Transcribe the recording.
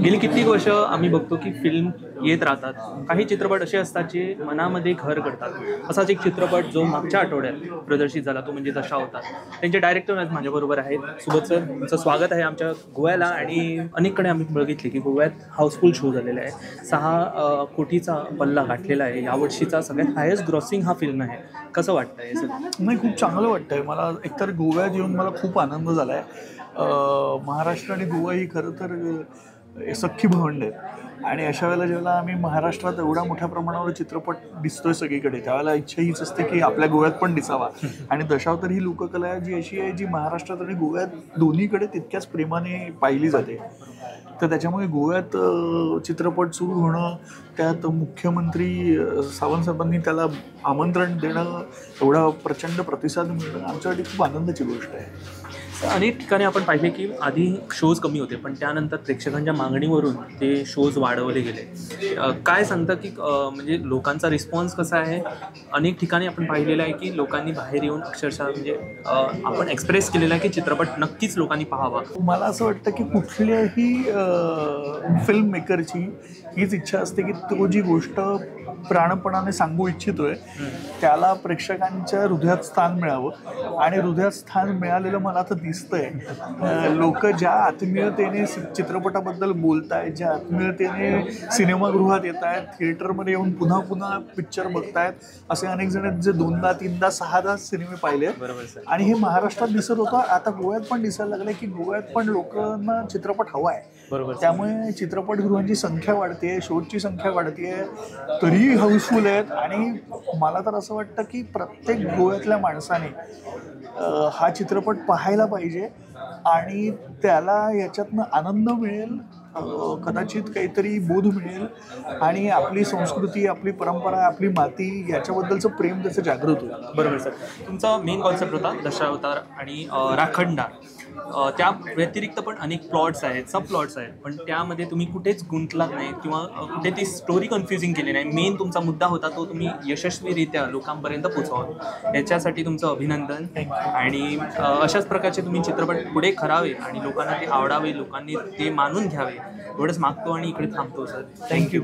गेली कित्येक वर्ष आम्ही बघतो की फिल्म येत राहतात. काही चित्रपट असे असतात जे मनामध्ये घर करतात. असाच एक चित्रपट जो मागच्या आठवड्यात प्रदर्शित झाला तो म्हणजे दशा होता. त्यांचे डायरेक्टर आज माझ्याबरोबर आहेत. सुबोध सर, तुमचं स्वागत आहे आमच्या गोव्याला. आणि अनेककडे आम्ही बघितले की गोव्यात हाऊसफुल शो झालेला आहे. 6 कोटीचा पल्ला गाठलेला आहे. यावर्षीचा सगळ्यात हायेस्ट ग्रॉसिंग हा फिल्म आहे. कसं वाटतंय हे सगळं? नाही, खूप चांगलं वाटतंय मला. एकतर गोव्यात येऊन मला खूप आनंद झाला आहे. महाराष्ट्र आणि गोवा ही खरं तर सख्खी भावंड आहेत. आणि अशा वेळेला जेव्हा आम्ही महाराष्ट्रात एवढ्या मोठ्या प्रमाणावर चित्रपट दिसतोय सगळीकडे, त्यावेळेला इच्छा हीच असते की आपल्या गोव्यात पण दिसावा. आणि दशावतार ही लोककला आहे जी अशी आहे जी महाराष्ट्रात आणि गोव्यात दोन्हीकडे तितक्याच प्रेमाने पाहिली जाते. तर त्याच्यामुळे गोव्यात चित्रपट सुरू होणं, त्यात मुख्यमंत्री सावंत साहेबांनी त्याला आमंत्रण देणं, एवढा प्रचंड प्रतिसाद मिळणं आमच्यासाठी खूप आनंदाची गोष्ट आहे. अनेक ठिकाणी आपण पाहिले की आधी शोज कमी होते, पण त्यानंतर प्रेक्षकांच्या मागणीवरून ते शोज वाढवले गेले. काय सांगता की म्हणजे लोकांचा रिस्पॉन्स कसा आहे? अनेक ठिकाणी आपण पाहिलेलं आहे की लोकांनी बाहेर येऊन अक्षरशः म्हणजे आपण एक्सप्रेस केलेला आहे की चित्रपट नक्कीच लोकांनी पाहावा. मला असं वाटतं की कुठल्याही फिल्म मेकरची हीच इच्छा असते की तो जी गोष्ट प्राणपणाने सांगू इच्छितोय त्याला प्रेक्षकांच्या हृदयात स्थान मिळावं. आणि हृदयात स्थान मिळालेलं मला आता दिसतंय. लोक ज्या आत्मीयतेने चित्रपटाबद्दल बोलतायत, ज्या आत्मीयतेने सिनेमागृहात येत आहेत, थिएटरमध्ये येऊन पुन्हा पुन्हा पिक्चर बघतायत, असे अनेक जण आहेत जे 2दा 3दा 6दा सिनेमे पाहिले. आणि हे महाराष्ट्रात दिसत होतं, आता गोव्यात पण दिसायला लागलं की गोव्यात पण लोकांना चित्रपट हवा आहे. त्यामुळे चित्रपटगृहांची संख्या वाढते, शोची संख्या वाढते, तरीही हाऊसफुल आहेत. आणि मला तर असं वाटतं की प्रत्येक गोव्यातल्या माणसाने हा चित्रपट पाहायला पाहिजे आणि त्याला याच्यातनं आनंद मिळेल, कदाचित काहीतरी बोध मिळेल आणि आपली संस्कृती, आपली परंपरा, आपली माती याच्याबद्दलचं प्रेम त्याचं जागृत होईल. बरोबर सर. तुमचा मेन कॉन्सेप्ट होता दशावतार आणि राखणदार. त्या व्यतिरिक्त पण अनेक प्लॉट्स आहेत, सब प्लॉट्स आहेत, पण त्यामध्ये तुम्ही कुठेच गुंतलात नाही किंवा कुठे ती स्टोरी कन्फ्युजिंग केली नाही. मेन तुमचा मुद्दा होता तो तुम्ही यशस्वीरित्या लोकांपर्यंत पोहोचवा. याच्यासाठी तुमचं अभिनंदन. आणि अशाच प्रकारचे तुम्ही चित्रपट पुढे करावे आणि लोकांना ते आवडावे, लोकांनी ते मानून घ्यावे एवढंच मागतो आणि इकडे थांबतो सर. थँक्यू.